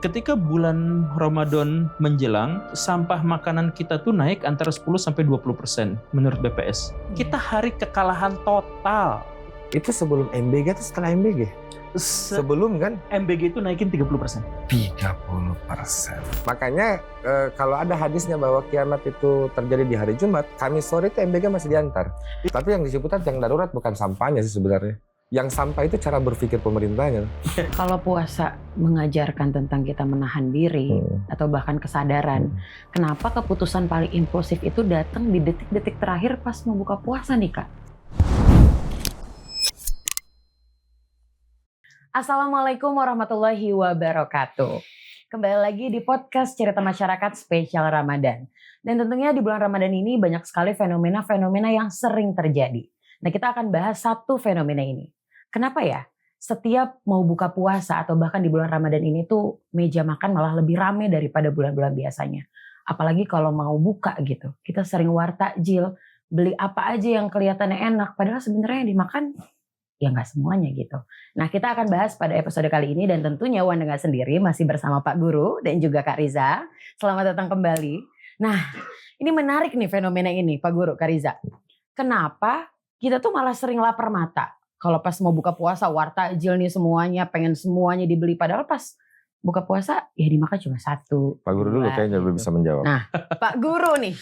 Ketika bulan Ramadan menjelang, sampah makanan kita tuh naik antara 10-20% menurut BPS. Kita hari kekalahan total. Itu sebelum MBG atau setelah MBG? Sebelum kan? MBG itu naikin 30%. 30%. Makanya kalau ada hadisnya bahwa kiamat itu terjadi di hari Jumat, Kamis sore itu MBG masih diantar. Tapi yang disebutkan yang darurat bukan sampahnya sih sebenarnya. Yang sampah itu cara berpikir pemerintahnya. Kalau puasa mengajarkan tentang kita menahan diri atau bahkan kesadaran, kenapa keputusan paling impulsif itu datang di detik-detik terakhir pas mau buka puasa nih Kak? Assalamualaikum warahmatullahi wabarakatuh. Kembali lagi di podcast Cerita Masyarakat Spesial Ramadan. Dan tentunya di bulan Ramadan ini banyak sekali fenomena-fenomena yang sering terjadi. Nah, kita akan bahas satu fenomena ini. Kenapa ya? Setiap mau buka puasa atau bahkan di bulan Ramadan ini tuh meja makan malah lebih rame daripada bulan-bulan biasanya. Apalagi kalau mau buka gitu. Kita sering wartajil, beli apa aja yang kelihatannya enak. Padahal sebenarnya yang dimakan ya nggak semuanya gitu. Nah, kita akan bahas pada episode kali ini dan tentunya Wanda nggak sendiri, masih bersama Pak Guru dan juga Kak Riza. Selamat datang kembali. Nah, ini menarik nih fenomena ini Pak Guru, Kak Riza. Kenapa kita tuh malah sering lapar mata? Kalau pas mau buka puasa, wartajil nih semuanya, pengen semuanya dibeli. Padahal pas buka puasa, ya dimakan cuma satu. Pak Guru dulu kayaknya belum bisa menjawab. Nah, Pak Guru nih,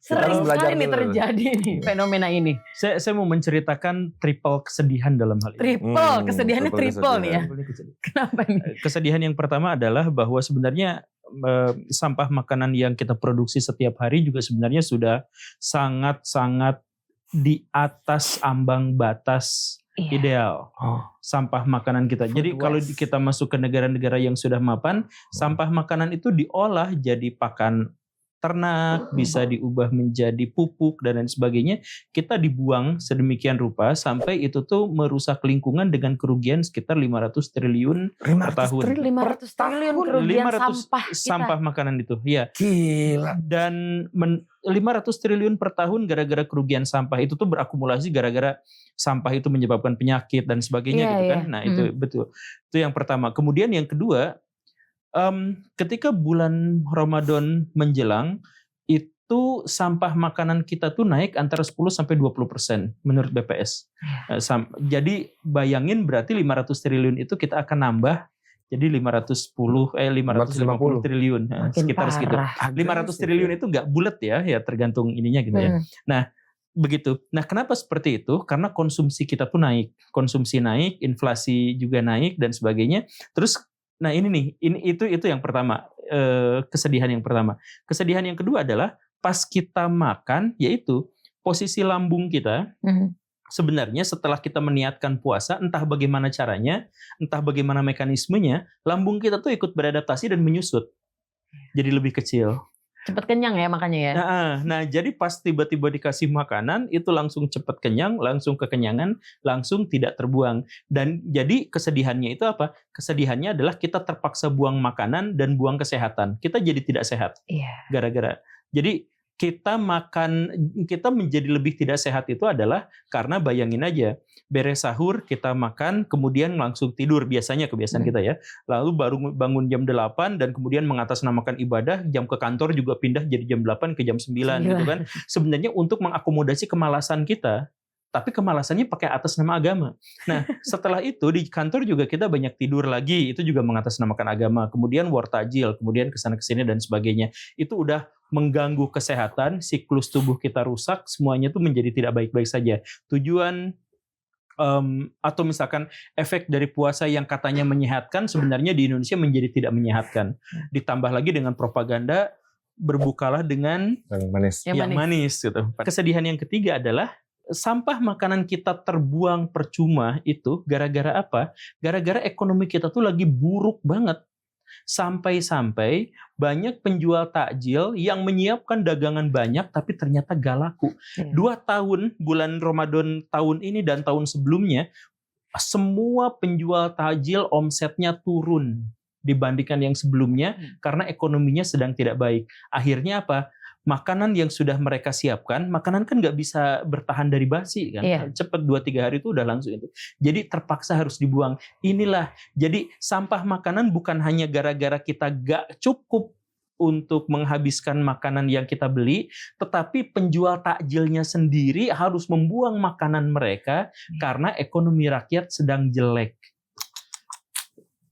sering sekali nih terjadi nih fenomena ini. Saya mau menceritakan triple kesedihan dalam hal ini. Kesedihannya triple nih ya. Kenapa nih? Kesedihan yang pertama adalah bahwa sebenarnya sampah makanan yang kita produksi setiap hari juga sebenarnya sudah sangat-sangat di atas ambang batas ideal sampah makanan kita. Jadi kalau kita masuk ke negara-negara yang sudah mapan, sampah makanan itu diolah jadi pakan ternak, bisa diubah menjadi pupuk dan lain sebagainya. Kita dibuang sedemikian rupa sampai itu tuh merusak lingkungan dengan kerugian sekitar 500 triliun per tahun. 500 triliun kerugian sampah makanan itu. Ya. Gila. Dan 500 triliun per tahun gara-gara kerugian sampah itu tuh berakumulasi gara-gara sampah itu menyebabkan penyakit dan sebagainya gitu kan. Nah, itu betul. Itu yang pertama. Kemudian yang kedua, ketika bulan Ramadan menjelang, itu sampah makanan kita tuh naik antara 10-20% menurut BPS. Jadi bayangin berarti 500 triliun itu kita akan nambah jadi 550 triliun. Nah, sekitar segitu. 500 triliun itu nggak bulat ya tergantung ininya gitu ya. Nah, begitu. Nah, kenapa seperti itu? Karena konsumsi kita tuh naik. Konsumsi naik, inflasi juga naik dan sebagainya. Terus nah ini nih, itu yang pertama, kesedihan yang pertama. Kesedihan yang kedua adalah pas kita makan, yaitu posisi lambung kita, sebenarnya setelah kita meniatkan puasa, entah bagaimana caranya, entah bagaimana mekanismenya, lambung kita tuh ikut beradaptasi dan menyusut. Jadi lebih kecil. Cepet kenyang ya makanya ya. Nah, jadi pas tiba-tiba dikasih makanan itu langsung cepet kenyang, langsung kekenyangan, langsung tidak terbuang. Dan jadi kesedihannya itu apa? Kesedihannya adalah kita terpaksa buang makanan dan buang kesehatan. Kita jadi tidak sehat. Gara-gara. Jadi kita menjadi lebih tidak sehat itu adalah karena bayangin aja, beres sahur kita makan kemudian langsung tidur, biasanya kebiasaan kita ya. Lalu baru bangun jam 8 dan kemudian mengatasnamakan ibadah, jam ke kantor juga pindah jadi jam 8 ke jam 9 gitu kan. Sebenarnya untuk mengakomodasi kemalasan kita. Tapi kemalasannya pakai atas nama agama. Nah, setelah itu di kantor juga kita banyak tidur lagi, itu juga mengatasnamakan agama. Kemudian wartajil, kemudian kesana kesini dan sebagainya. Itu udah mengganggu kesehatan, siklus tubuh kita rusak, semuanya itu menjadi tidak baik-baik saja. Tujuan atau misalkan efek dari puasa yang katanya menyehatkan, sebenarnya di Indonesia menjadi tidak menyehatkan. Ditambah lagi dengan propaganda, berbukalah dengan yang manis gitu. Kesedihan yang ketiga adalah sampah makanan kita terbuang percuma itu gara-gara apa? Gara-gara ekonomi kita tuh lagi buruk banget. Sampai-sampai banyak penjual takjil yang menyiapkan dagangan banyak tapi ternyata gak laku. 2 tahun, bulan Ramadan tahun ini dan tahun sebelumnya, semua penjual takjil omsetnya turun dibandingkan yang sebelumnya karena ekonominya sedang tidak baik. Akhirnya apa? makanan yang sudah mereka siapkan, makanan kan nggak bisa bertahan dari basi kan, Iya. cepet 2-3 hari itu udah langsung itu. Jadi terpaksa harus dibuang. Inilah, jadi sampah makanan bukan hanya gara-gara kita gak cukup untuk menghabiskan makanan yang kita beli, tetapi penjual takjilnya sendiri harus membuang makanan mereka karena ekonomi rakyat sedang jelek.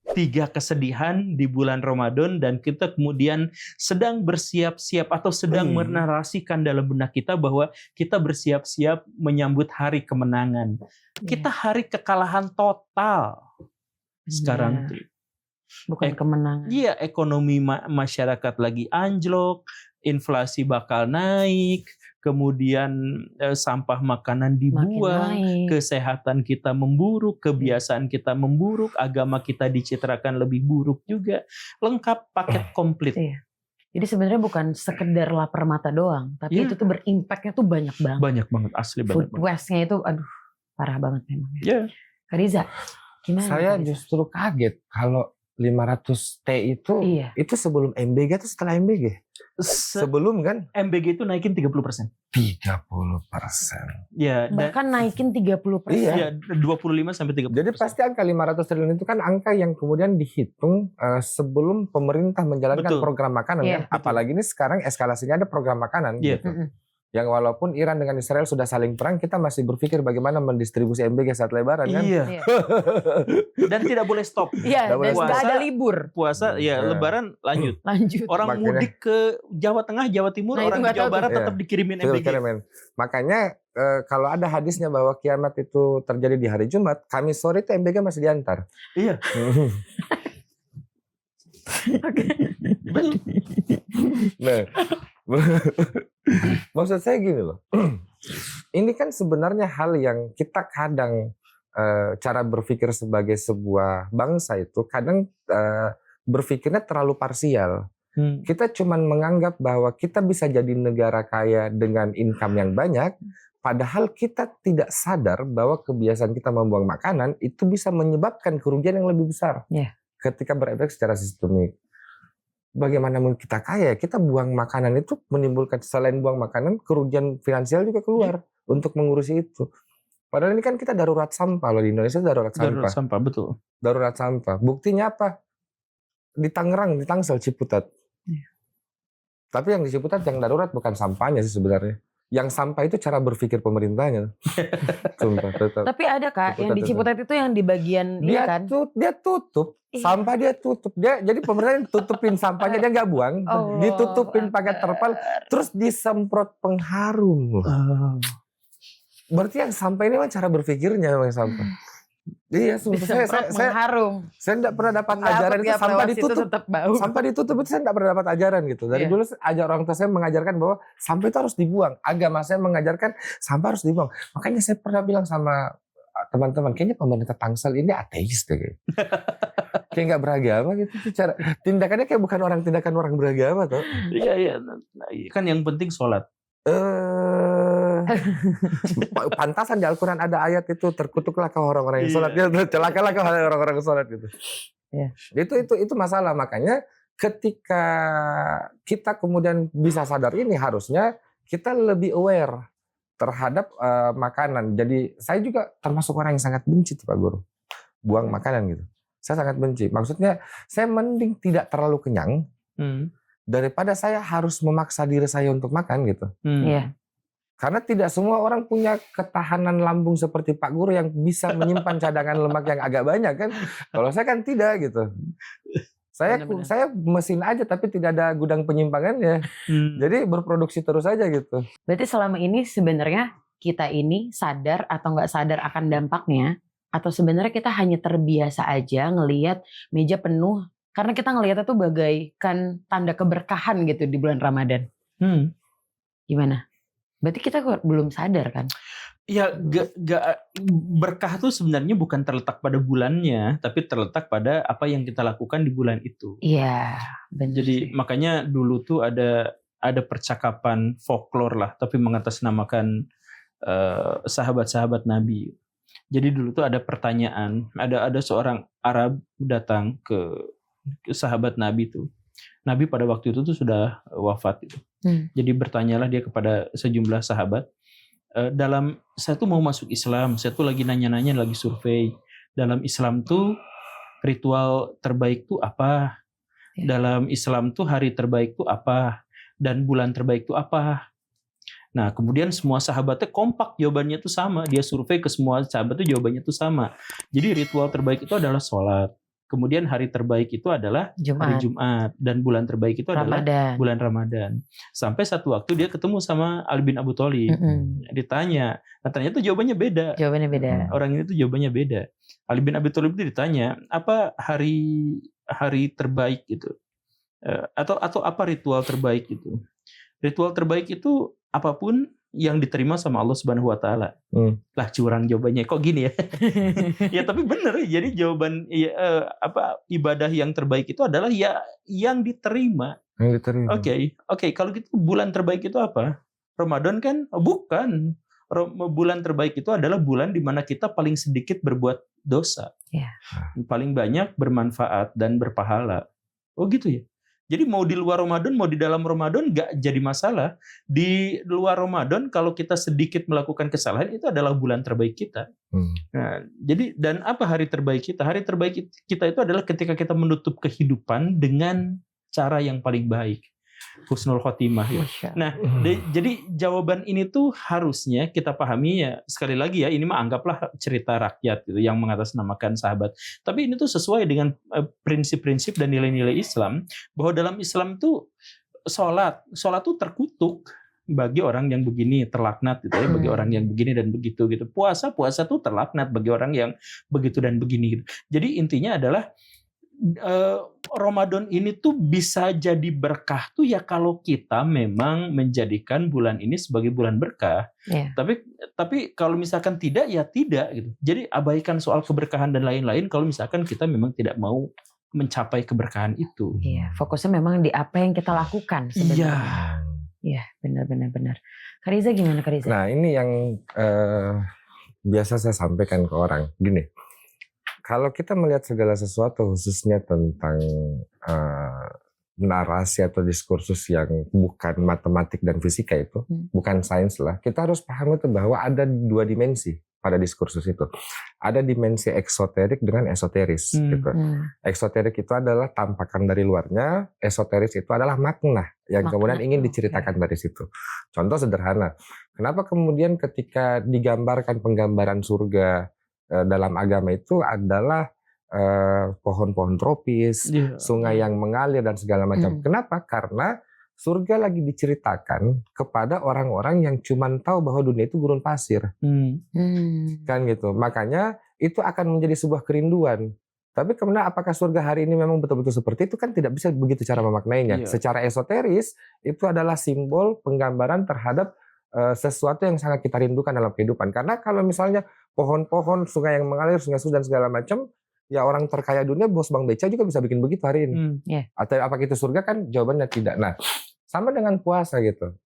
3 kesedihan di bulan Ramadan, dan kita kemudian sedang bersiap-siap atau sedang menarasikan dalam benak kita bahwa kita bersiap-siap menyambut hari kemenangan. Kita hari kekalahan total sekarang. Iya. Bukan kemenangan. Iya, ekonomi masyarakat lagi anjlok, inflasi bakal naik, kemudian sampah makanan Makin dibuang, naik. kesehatan kita memburuk, kebiasaan kita memburuk, agama kita dicitrakan lebih buruk juga. Lengkap, paket komplit. Iya. Jadi sebenarnya bukan sekedar lapar mata doang, tapi Iya. itu tuh berimpaknya tuh banyak banget. Banyak banget, asli banyak Food banget. waste-nya itu aduh parah banget memang. Ya. Kak Riza, gimana? Saya Kak Riza? justru kaget kalau 500 T itu Iya. itu sebelum MBG atau setelah MBG? Sebelum kan? MBG itu naikin 30%. 30%. Ya, dan Bahkan naikin 30%. Iya. ya 25 sampai 30%. Jadi pasti angka 500 triliun itu kan angka yang kemudian dihitung sebelum pemerintah menjalankan Betul. program makanan Iya, kan. Apalagi ini sekarang eskalasinya ada program makanan Iya. gitu. Mm-mm. Yang walaupun Iran dengan Israel sudah saling perang, kita masih berpikir bagaimana mendistribusi MBG saat Lebaran kan. Iya. Iya. Dan tidak boleh stop. Iya, Nggak boleh dan nggak puasa. ada libur. Puasa ya Iya. Lebaran lanjut. Lanjut. Orang Makanya- mudik ke Jawa Tengah, Jawa Timur, Nah, itu orang nggak di Jawa tahu Barat tuh. tetap dikirimin Betul, MBG. keren. Makanya kalau ada hadisnya bahwa kiamat itu terjadi di hari Jumat, Kamis sore itu MBG masih diantar. Iya. Nah, maksud saya gini loh. Ini kan sebenarnya hal yang kita kadang cara berpikir sebagai sebuah bangsa itu kadang berpikirnya terlalu parsial. Kita cuman menganggap bahwa kita bisa jadi negara kaya dengan income yang banyak, padahal kita tidak sadar bahwa kebiasaan kita membuang makanan itu bisa menyebabkan kerugian yang lebih besar Iya. ketika berefek secara sistemik. Bagaimana mungkin kita kaya, kita buang makanan itu menimbulkan, selain buang makanan, kerugian finansial juga keluar untuk mengurusi itu. Padahal ini kan kita darurat sampah loh, di Indonesia darurat sampah. Darurat sampah, betul. Darurat sampah. Buktinya apa? Di Tangerang, di Tangsel, Ciputat. Iya. Tapi yang di Ciputat yang darurat bukan sampahnya sih sebenarnya. Yang sampah itu cara berpikir pemerintahnya. Sumpah, tetap. Tapi ada Kak, yang di Ciputat. Ciputat itu yang di bagian ini kan. Dia tutup. Iya. Sampah dia tutup. Jadi pemerintah tutupin sampahnya, dia nggak buang. Oh, Ditutupin pakai terpal, terus disemprot pengharum. Berarti yang sampah ini memang cara berpikirnya memang sampah. Iya, sumpah. Disemprot mengharum. Saya enggak pernah dapat Nggak, ajaran itu tiap sampah lewat situ ditutup. tetap bau. Sampah ditutup itu saya enggak pernah dapat ajaran gitu. Dari Iya. dulu ajar orang tua saya mengajarkan bahwa sampah itu harus dibuang. Agama saya mengajarkan sampah harus dibuang. Makanya saya pernah bilang sama teman-teman, kayaknya pemerintah Tangsel ini ateis deh. Kayak nggak beragama gitu. Cara tindakannya kayak bukan tindakan orang beragama tuh. Iya, iya. Nah, kan yang penting sholat. Pantasan di Al-Quran ada ayat itu, terkutuklah kau orang-orang yang sholat, celakalah kau orang-orang yang sholat gitu. Iya. Itu masalah. Makanya ketika kita kemudian bisa sadar ini, harusnya kita lebih aware terhadap makanan. Jadi saya juga termasuk orang yang sangat benci tuh Pak Guru, buang makanan gitu. Saya sangat benci. Maksudnya saya mending tidak terlalu kenyang daripada saya harus memaksa diri saya untuk makan gitu. Iya. Karena tidak semua orang punya ketahanan lambung seperti Pak Guru yang bisa menyimpan cadangan lemak yang agak banyak kan. Kalau saya kan tidak gitu. Benar-benar. Saya mesin aja tapi tidak ada gudang penyimpangannya. Jadi berproduksi terus aja gitu. Berarti selama ini sebenarnya kita ini sadar atau nggak sadar akan dampaknya, atau sebenarnya kita hanya terbiasa aja ngelihat meja penuh karena kita ngelihatnya tuh bagaikan tanda keberkahan gitu di bulan Ramadan. Gimana? Berarti kita belum sadar kan? Ya, berkah tuh sebenarnya bukan terletak pada bulannya, tapi terletak pada apa yang kita lakukan di bulan itu. Iya, benar. Jadi makanya dulu tuh ada percakapan folklore lah, tapi mengatasnamakan sahabat-sahabat Nabi. Jadi dulu tuh ada pertanyaan, ada seorang Arab datang ke sahabat Nabi tuh. Nabi pada waktu itu tuh sudah wafat gitu. Jadi bertanyalah dia kepada sejumlah sahabat, saya tuh mau masuk Islam, saya tuh lagi nanya-nanya, lagi survei. Dalam Islam tuh ritual terbaik tuh apa? Dalam Islam tuh hari terbaik tuh apa? Dan bulan terbaik tuh apa? Nah, kemudian semua sahabatnya kompak jawabannya tuh sama. Dia survei ke semua sahabat tuh jawabannya tuh sama. Jadi ritual terbaik itu adalah sholat. Kemudian hari terbaik itu adalah hari Jumat. Dan bulan terbaik itu adalah bulan Ramadan. Sampai satu waktu dia ketemu sama Ali bin Abi Thalib. Ditanya. Nah, ternyata jawabannya beda. Orang ini tuh jawabannya beda. Ali bin Abi Thalib itu ditanya, apa hari terbaik gitu? Atau apa ritual terbaik itu? Ritual terbaik itu apapun yang diterima sama Allah Subhanahu wa taala. Lah curang jawabannya. Kok gini ya? Ya tapi benar. Jadi jawaban ibadah yang terbaik itu adalah ya yang diterima. Oke, kalau gitu bulan terbaik itu apa? Ramadan kan? Bukan. Bulan terbaik itu adalah bulan di mana kita paling sedikit berbuat dosa. Paling banyak bermanfaat dan berpahala. Oh gitu ya. Jadi mau di luar Ramadan, mau di dalam Ramadan nggak jadi masalah. Di luar Ramadan kalau kita sedikit melakukan kesalahan itu adalah bulan terbaik kita. Nah, jadi dan apa hari terbaik kita? Hari terbaik kita itu adalah ketika kita menutup kehidupan dengan cara yang paling baik. Husnul khotimah ya. Nah, jadi jawaban ini tuh harusnya kita pahami ya, sekali lagi ya, ini mah anggaplah cerita rakyat gitu yang mengatasnamakan sahabat. Tapi ini tuh sesuai dengan prinsip-prinsip dan nilai-nilai Islam, bahwa dalam Islam tuh sholat tuh terkutuk bagi orang yang begini, terlaknat gitu ya, bagi orang yang begini dan begitu gitu. Puasa tuh terlaknat bagi orang yang begitu dan begini gitu. Jadi intinya adalah Ramadan ini tuh bisa jadi berkah tuh ya kalau kita memang menjadikan bulan ini sebagai bulan berkah. Tapi kalau misalkan tidak ya tidak gitu. Jadi abaikan soal keberkahan dan lain-lain kalau misalkan kita memang tidak mau mencapai keberkahan itu. Iya, fokusnya memang di apa yang kita lakukan sebenarnya. Iya, benar. Kak Riza gimana Kak Riza? Nah, ini yang biasa saya sampaikan ke orang. Gini. Kalau kita melihat segala sesuatu khususnya tentang narasi atau diskursus yang bukan matematik dan fisika itu, bukan sains lah, kita harus paham itu bahwa ada dua dimensi pada diskursus itu. Ada dimensi eksoterik dengan esoteris. Gitu. Eksoterik itu adalah tampakan dari luarnya, esoteris itu adalah makna yang kemudian ingin diceritakan dari situ. Contoh sederhana, kenapa kemudian ketika digambarkan penggambaran surga dalam agama itu adalah pohon-pohon tropis, sungai yang mengalir dan segala macam. Kenapa? Karena surga lagi diceritakan kepada orang-orang yang cuma tahu bahwa dunia itu gurun pasir. Kan gitu. Makanya itu akan menjadi sebuah kerinduan. Tapi kemudian apakah surga hari ini memang betul-betul seperti itu? Kan tidak bisa begitu cara memaknainya. Secara esoteris itu adalah simbol penggambaran terhadap sesuatu yang sangat kita rindukan dalam kehidupan. Karena kalau misalnya pohon-pohon, sungai yang mengalir, sungai-sungai dan segala macam, ya orang terkaya dunia, bos Bang Beca juga bisa bikin begitu hari ini. Atau apakah itu surga? Kan jawabannya tidak. Nah, sama dengan puasa gitu.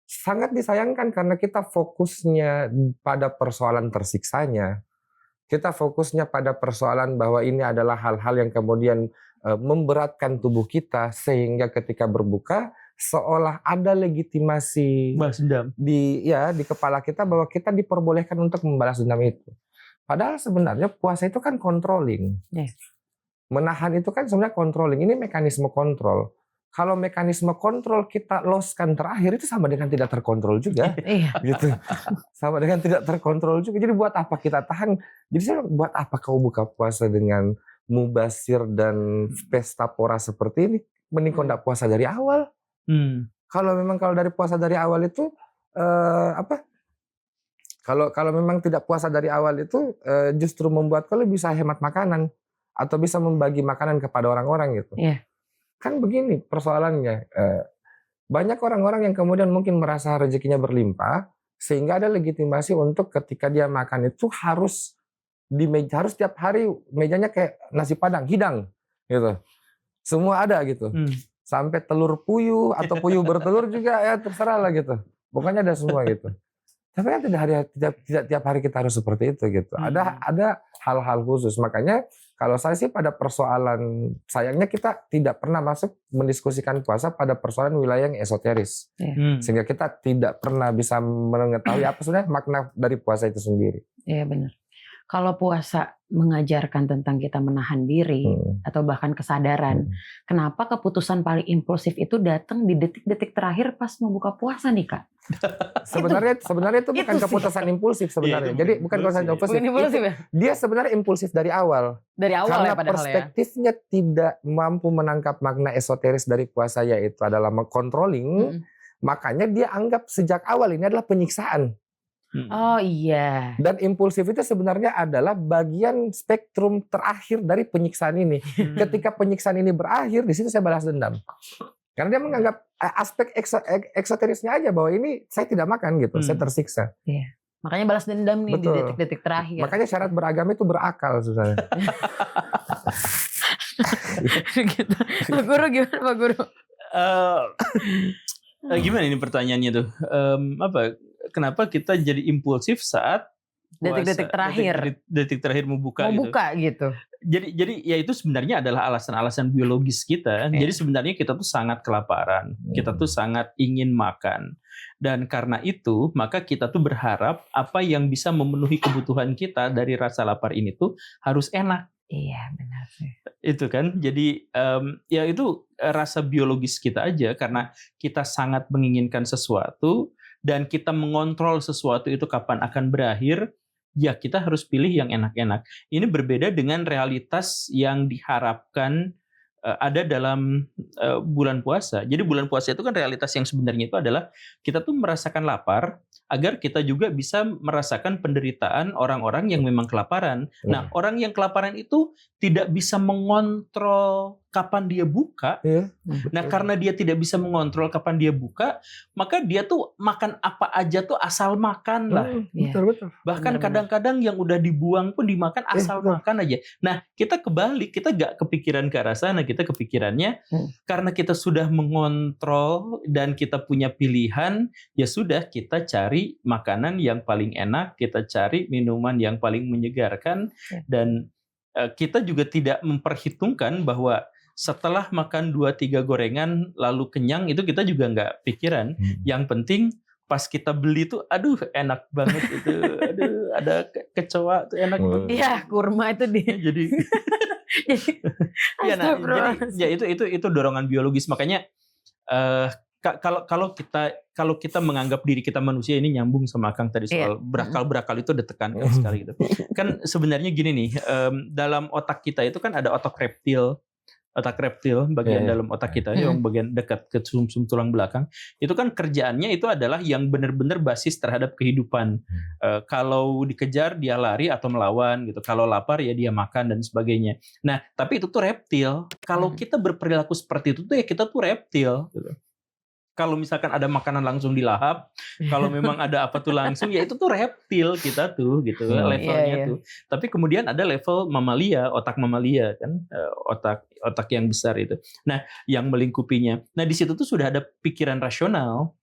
Sangat disayangkan karena kita fokusnya pada persoalan tersiksanya. Kita fokusnya pada persoalan bahwa ini adalah hal-hal yang kemudian memberatkan tubuh kita, sehingga ketika berbuka seolah ada legitimasi di kepala kita bahwa kita diperbolehkan untuk membalas dendam itu. Padahal sebenarnya puasa itu kan controlling. Menahan itu kan sebenarnya controlling. Ini mekanisme kontrol. Kalau mekanisme kontrol kita loskan terakhir itu sama dengan tidak terkontrol juga. Gitu. Sama dengan tidak terkontrol juga. Jadi buat apa kita tahan? Jadi buat apa kau buka puasa dengan mubasir dan pesta pora seperti ini? Mending kau enggak puasa dari awal. Kalau dari puasa dari awal itu kalau memang tidak puasa dari awal itu justru membuat kau bisa hemat makanan atau bisa membagi makanan kepada orang-orang gitu. Kan begini persoalannya. Banyak orang-orang yang kemudian mungkin merasa rezekinya berlimpah sehingga ada legitimasi untuk ketika dia makan itu harus harus tiap hari mejanya kayak nasi padang hidang gitu. Semua ada gitu. Sampai telur puyuh atau puyuh bertelur juga ya terserah lah gitu. Pokoknya ada semua gitu. Tapi kan tidak tiap hari kita harus seperti itu gitu. Ada hal-hal khusus. Makanya Kalau saya sih pada persoalan, sayangnya kita tidak pernah masuk mendiskusikan puasa pada persoalan wilayah yang esoteris. Sehingga kita tidak pernah bisa mengetahui apa sebenarnya makna dari puasa itu sendiri. Iya benar. Kalau puasa mengajarkan tentang kita menahan diri atau bahkan kesadaran, kenapa keputusan paling impulsif itu datang di detik-detik terakhir pas mau buka puasa nih Kak? Sebenarnya itu bukan itu keputusan impulsif sebenarnya. Jadi bukan keputusan impulsif. Bukan impulsif ya? Dia sebenarnya impulsif dari awal. Dari awal Karena ya padahal ya. perspektifnya tidak mampu menangkap makna esoteris dari puasa, yaitu adalah controlling, makanya dia anggap sejak awal ini adalah penyiksaan. Oh iya. Dan impulsif itu sebenarnya adalah bagian spektrum terakhir dari penyiksaan ini. Ketika penyiksaan ini berakhir, di situ saya balas dendam. Karena dia menganggap aspek eksoterisnya aja bahwa ini saya tidak makan gitu, saya tersiksa. Iya. Makanya balas dendam nih. Betul. Di detik-detik terakhir. Makanya syarat beragama itu berakal sebenarnya. Gitu. Pak Guru gimana Pak Guru? Gimana ini pertanyaannya tuh? Kenapa kita jadi impulsif saat Detik-detik terakhir. Detik terakhir mau buka Mau gitu. buka gitu. Jadi ya itu sebenarnya adalah alasan-alasan biologis kita. Iya. Jadi sebenarnya kita tuh sangat kelaparan. Kita tuh sangat ingin makan. Dan karena itu maka kita tuh berharap apa yang bisa memenuhi kebutuhan kita dari rasa lapar ini tuh harus enak. Iya benar sih. Itu kan. Jadi ya itu rasa biologis kita aja karena kita sangat menginginkan sesuatu dan kita mengontrol sesuatu itu kapan akan berakhir. Ya kita harus pilih yang enak-enak. Ini berbeda dengan realitas yang diharapkan ada dalam bulan puasa. Jadi bulan puasa itu kan realitas yang sebenarnya itu adalah kita tuh merasakan lapar agar kita juga bisa merasakan penderitaan orang-orang yang memang kelaparan. Nah, orang yang kelaparan itu tidak bisa mengontrol kapan dia buka. Nah, karena dia tidak bisa mengontrol kapan dia buka, maka dia tuh makan apa aja tuh asal makan lah. Betul. Bahkan Benar-benar. kadang-kadang yang udah dibuang pun dimakan asal betul. makan aja. Nah, kita kebalik, kita gak kepikiran ke arah sana, kita kepikirannya karena kita sudah mengontrol dan kita punya pilihan, ya sudah kita cari makanan yang paling enak, kita cari minuman yang paling menyegarkan, dan kita juga tidak memperhitungkan bahwa setelah makan 2-3 gorengan lalu kenyang, itu kita juga nggak pikiran. Yang penting pas kita beli tuh, aduh enak banget itu, aduh ada kecoa tuh enak banget. Iya kurma itu dia. Jadi ya, nah, jadi ya itu dorongan biologis. Makanya kalau kita menganggap diri kita manusia, ini nyambung sama Kang tadi soal berakal itu ditekankan sekali gitu. Kan sebenarnya gini nih, dalam otak kita itu kan ada otak reptil bagian dalam otak kita yang bagian dekat ke sumsum tulang belakang, itu kan kerjaannya itu adalah yang benar-benar basis terhadap kehidupan. Kalau dikejar dia lari atau melawan gitu, kalau lapar ya dia makan dan sebagainya. Nah tapi itu tuh reptil. Kalau kita berperilaku seperti itu tuh ya kita tuh reptil gitu. Kalau misalkan ada makanan langsung dilahap, kalau memang ada apa tuh langsung, ya itu tuh reptil kita tuh gitu levelnya tuh. Tapi kemudian ada level mamalia, otak mamalia kan, otak yang besar itu. Nah, yang melingkupinya. Nah, di situ tuh sudah ada pikiran rasional.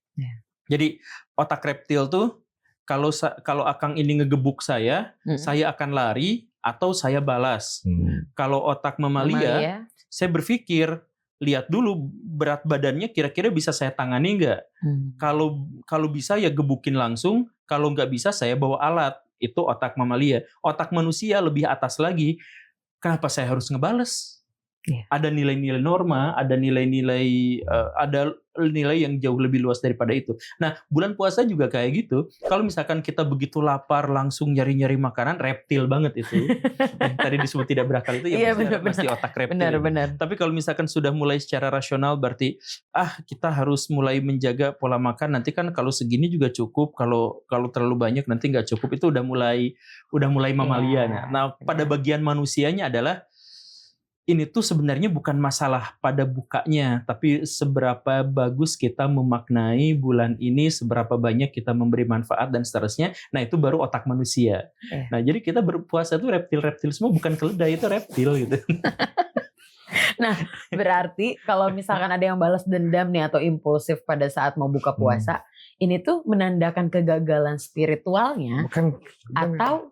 Jadi otak reptil tuh kalau Akang ini ngegebuk saya akan lari atau saya balas. Kalau otak mamalia, saya berpikir, lihat dulu berat badannya kira-kira bisa saya tangani nggak? Kalau bisa ya gebukin langsung, kalau nggak bisa saya bawa alat. Itu otak mamalia. Otak manusia lebih atas lagi. Kenapa saya harus ngebales? Ada nilai-nilai norma, ada nilai-nilai yang jauh lebih luas daripada itu. Nah, bulan puasa juga kayak gitu. Kalau misalkan kita begitu lapar langsung nyari-nyari makanan, reptil banget itu. Tadi disebut tidak berakal itu ya pasti otak reptil. Benar. Tapi kalau misalkan sudah mulai secara rasional, berarti kita harus mulai menjaga pola makan. Nanti kan kalau segini juga cukup, kalau terlalu banyak nanti nggak cukup. Itu udah mulai mamalia. Nah, pada bagian manusianya adalah ini tuh sebenarnya bukan masalah pada bukanya, tapi seberapa bagus kita memaknai bulan ini, seberapa banyak kita memberi manfaat dan seterusnya. Nah, itu baru otak manusia. Nah, jadi kita berpuasa tuh reptil-reptil semua, bukan keledai, itu reptil gitu. Nah, berarti kalau misalkan ada yang balas dendam nih atau impulsif pada saat mau buka puasa, ini tuh menandakan kegagalan spiritualnya atau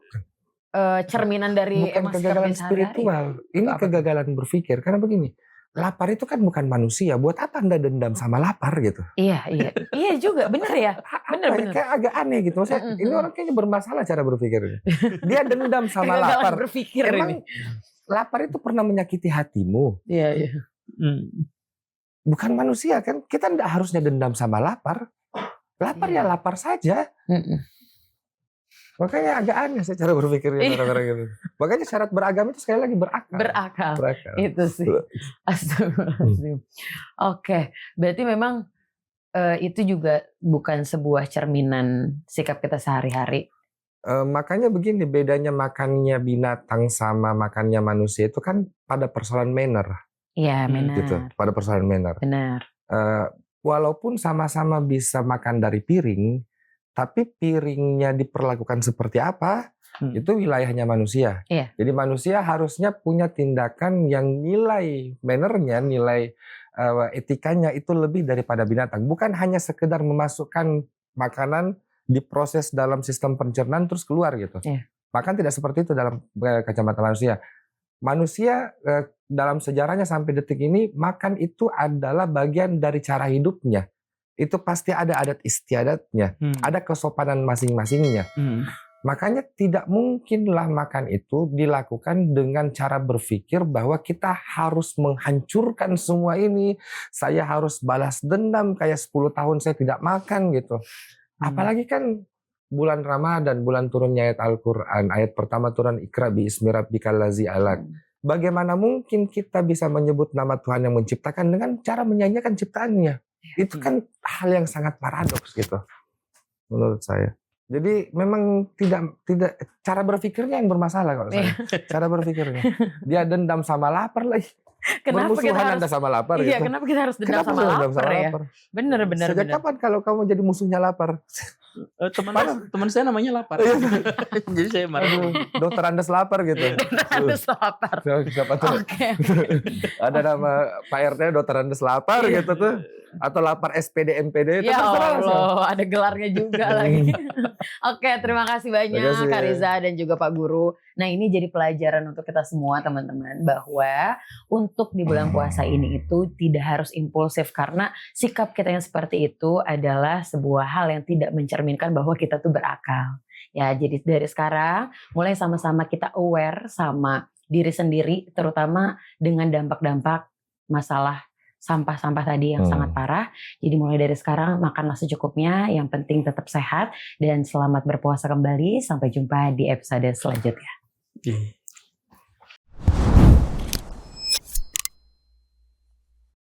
cerminan dari bukan emang sikap kegagalan kita sehari-hari. spiritual. Ini Apa? kegagalan berpikir. Karena begini, lapar itu kan bukan manusia. Buat apa Anda dendam sama lapar gitu? Iya juga, bener ya. Bener, Apa ya? bener. Kayak agak aneh gitu. Maksudnya ini orang kayaknya bermasalah cara berpikirnya. Dia dendam sama Kegagalan lapar. berpikir Emang ini. lapar itu pernah menyakiti hatimu? Iya. Bukan manusia kan? Kita tidak harusnya dendam sama lapar. Lapar ya lapar saja. Makanya agak aneh sih cara berpikirnya orang-orang gitu. Makanya syarat beragama itu sekali lagi berakal. Berakal. Berakal. Itu sih. Astagfirullahaladzim. Oke, berarti memang itu juga bukan sebuah cerminan sikap kita sehari-hari. Makanya begini, bedanya makannya binatang sama makannya manusia itu kan pada persoalan manner. Iya, benar. Gitu, pada persoalan manner. Benar. Walaupun sama-sama bisa makan dari piring, tapi piringnya diperlakukan seperti apa, itu wilayahnya manusia. Iya. Jadi manusia harusnya punya tindakan yang nilai mannernya, nilai etikanya itu lebih daripada binatang. Bukan hanya sekedar memasukkan makanan diproses dalam sistem pencernaan terus keluar gitu. Iya. Bahkan tidak seperti itu dalam kacamata manusia. Manusia dalam sejarahnya sampai detik ini makan itu adalah bagian dari cara hidupnya. Itu pasti ada adat istiadatnya, ada kesopanan masing-masingnya. Makanya tidak mungkinlah makan itu dilakukan dengan cara berpikir bahwa kita harus menghancurkan semua ini. Saya harus balas dendam kayak 10 tahun saya tidak makan gitu. Apalagi kan bulan Ramadan, bulan turunnya ayat Al-Quran. Ayat pertama turun Iqra bi'ismi rabbikal ladzi alaq. Bagaimana mungkin kita bisa menyebut nama Tuhan yang menciptakan dengan cara menyanyikan ciptaannya? Itu kan hal yang sangat paradoks gitu, menurut saya. Jadi memang tidak cara berpikirnya yang bermasalah kalau saya. Cara berpikirnya. Dia dendam sama lapar lagi. Kenapa kita Bermusuhan harus Anda sama lapar Iya, gitu. kenapa kita harus dendam Kenapa sama saya dendam lapar ya? Bener. Sejak kapan kalau kamu jadi musuhnya lapar? Teman saya namanya lapar. Jadi saya marah. Aduh, dokter Andes lapar gitu. Harus lapar. Siapa tuh? Oke. Ada nama Pak RT dokter Andes lapar gitu tuh. Atau lapar SPD NPD itu Ya terserah. Allah, ada gelarnya juga lagi. Oke, terima kasih banyak Terima kasih. Kak Riza dan juga Pak Guru. Nah, ini jadi pelajaran untuk kita semua teman-teman, bahwa untuk di bulan puasa ini itu tidak harus impulsif, karena sikap kita yang seperti itu adalah sebuah hal yang tidak mencerminkan bahwa kita tuh berakal. Ya, jadi dari sekarang mulai sama-sama kita aware sama diri sendiri, terutama dengan dampak-dampak masalah sampah-sampah tadi yang sangat parah. Jadi mulai dari sekarang makanlah secukupnya, yang penting tetap sehat, dan selamat berpuasa kembali. Sampai jumpa di episode selanjutnya.